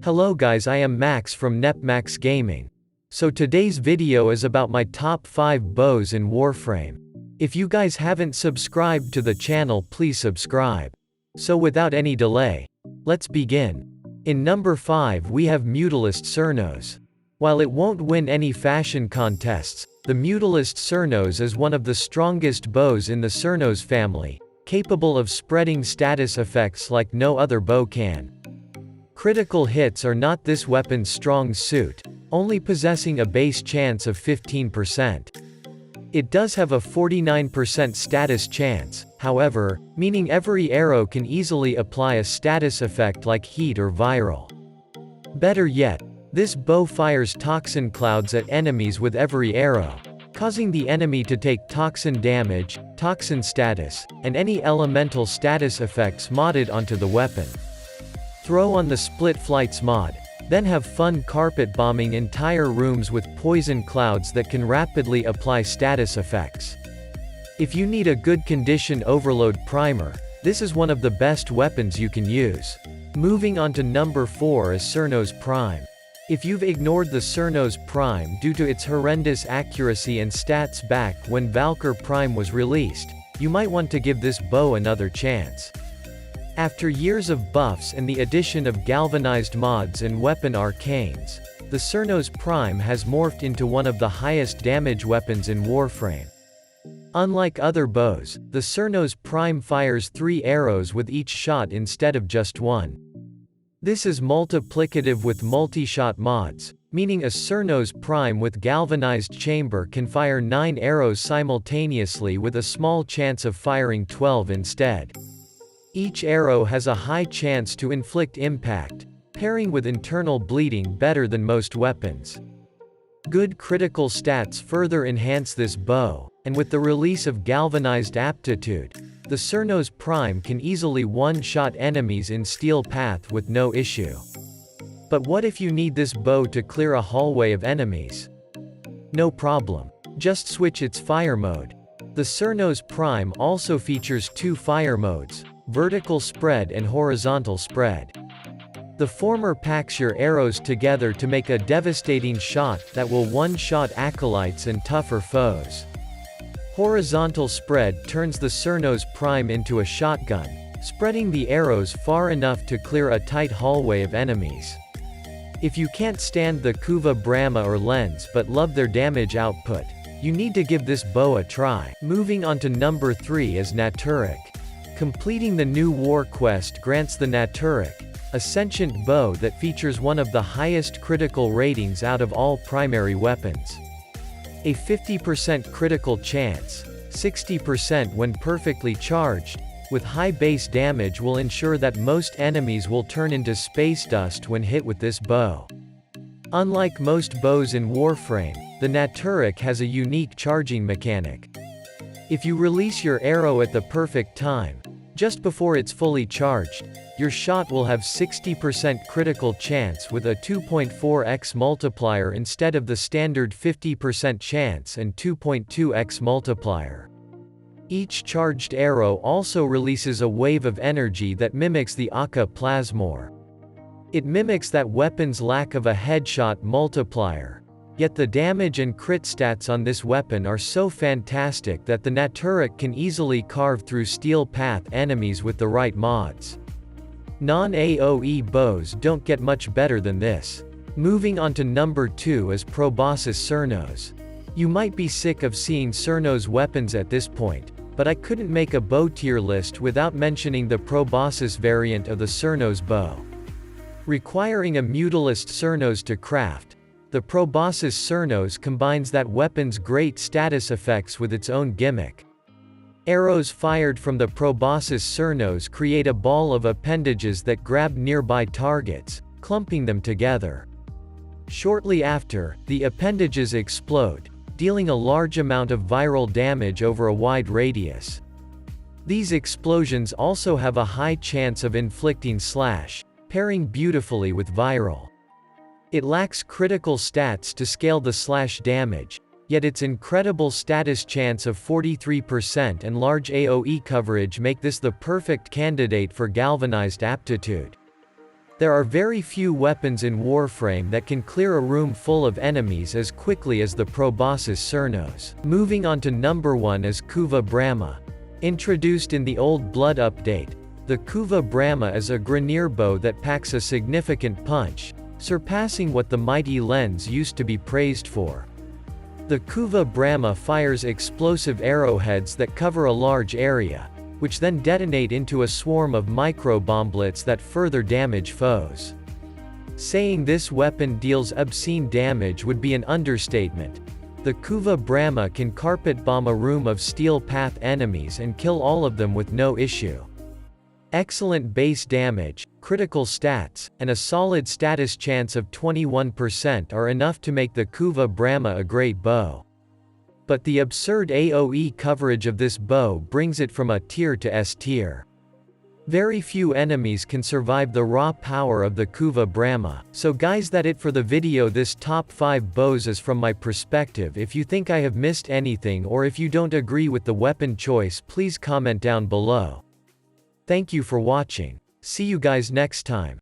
Hello guys, I am Max from NepMax Gaming. So today's video is about my top 5 bows in Warframe. If you guys haven't subscribed to the channel, please subscribe. So without any delay, let's begin. In number 5 we have Mutalist Cernos. While it won't win any fashion contests, the Mutalist Cernos is one of the strongest bows in the Cernos family, capable of spreading status effects like no other bow can. Critical hits are not this weapon's strong suit, only possessing a base chance of 15%. It does have a 49% status chance, however, meaning every arrow can easily apply a status effect like heat or viral. Better yet, this bow fires toxin clouds at enemies with every arrow, causing the enemy to take toxin damage, toxin status, and any elemental status effects modded onto the weapon. Throw on the Split Flights mod, then have fun carpet bombing entire rooms with poison clouds that can rapidly apply status effects. If you need a good condition overload primer, this is one of the best weapons you can use. Moving on to number 4 is Cernos Prime. If you've ignored the Cernos Prime due to its horrendous accuracy and stats back when Valkyr Prime was released, you might want to give this bow another chance. After years of buffs and the addition of galvanized mods and weapon arcanes, the Cernos Prime has morphed into one of the highest damage weapons in Warframe. Unlike other bows, the Cernos Prime fires 3 arrows with each shot instead of just 1. This is multiplicative with multi-shot mods, meaning a Cernos Prime with galvanized chamber can fire 9 arrows simultaneously with a small chance of firing 12 instead. Each arrow has a high chance to inflict impact, pairing with internal bleeding better than most weapons. Good critical stats further enhance this bow, and with the release of galvanized aptitude, the Cernos Prime can easily one-shot enemies in steel path with no issue. But what if you need this bow to clear a hallway of enemies? No problem. Just switch its fire mode. The Cernos Prime also features 2 fire modes: vertical spread and horizontal spread. The former packs your arrows together to make a devastating shot that will one-shot acolytes and tougher foes. Horizontal spread turns the Cernos Prime into a shotgun, spreading the arrows far enough to clear a tight hallway of enemies. If you can't stand the Kuva Bramma or lens but love their damage output, you need to give this bow a try. Moving on to number 3 is Nataruk. Completing the new war quest grants the Nataruk, a sentient bow that features one of the highest critical ratings out of all primary weapons. A 50% critical chance, 60% when perfectly charged, with high base damage will ensure that most enemies will turn into space dust when hit with this bow. Unlike most bows in Warframe, the Nataruk has a unique charging mechanic. If you release your arrow at the perfect time, just before it's fully charged, your shot will have 60% critical chance with a 2.4x multiplier instead of the standard 50% chance and 2.2x multiplier. Each charged arrow also releases a wave of energy that mimics the Akka Plasmor. It mimics that weapon's lack of a headshot multiplier. Yet the damage and crit stats on this weapon are so fantastic that the Nataruk can easily carve through steel path enemies with the right mods. Non-AoE bows don't get much better than this. Moving on to number 2 is Proboscis Cernos. You might be sick of seeing Cernos weapons at this point, but I couldn't make a bow tier list without mentioning the Proboscis variant of the Cernos bow. Requiring a Mutalist Cernos to craft, the Proboscis Cernos combines that weapon's great status effects with its own gimmick. Arrows fired from the Proboscis Cernos create a ball of appendages that grab nearby targets, clumping them together. Shortly after, the appendages explode, dealing a large amount of viral damage over a wide radius. These explosions also have a high chance of inflicting slash, pairing beautifully with viral. It lacks critical stats to scale the slash damage, yet its incredible status chance of 43% and large AoE coverage make this the perfect candidate for galvanized aptitude. There are very few weapons in Warframe that can clear a room full of enemies as quickly as the Proboscis Cernos. Moving on to number 1 is Kuva Bramma. Introduced in the Old Blood update, the Kuva Bramma is a Grineer bow that packs a significant punch, surpassing what the mighty lens used to be praised for. The Kuva Bramma fires explosive arrowheads that cover a large area, which then detonate into a swarm of micro-bomblets that further damage foes. Saying this weapon deals obscene damage would be an understatement. The Kuva Bramma can carpet bomb a room of steel path enemies and kill all of them with no issue. Excellent base damage, critical stats, and a solid status chance of 21% are enough to make the Kuva Bramma a great bow. But the absurd AoE coverage of this bow brings it from a tier to S tier. Very few enemies can survive the raw power of the Kuva Bramma. So guys, that's it for the video. This top 5 bows is from my perspective. If you think I have missed anything or if you don't agree with the weapon choice, please comment down below. Thank you for watching. See you guys next time.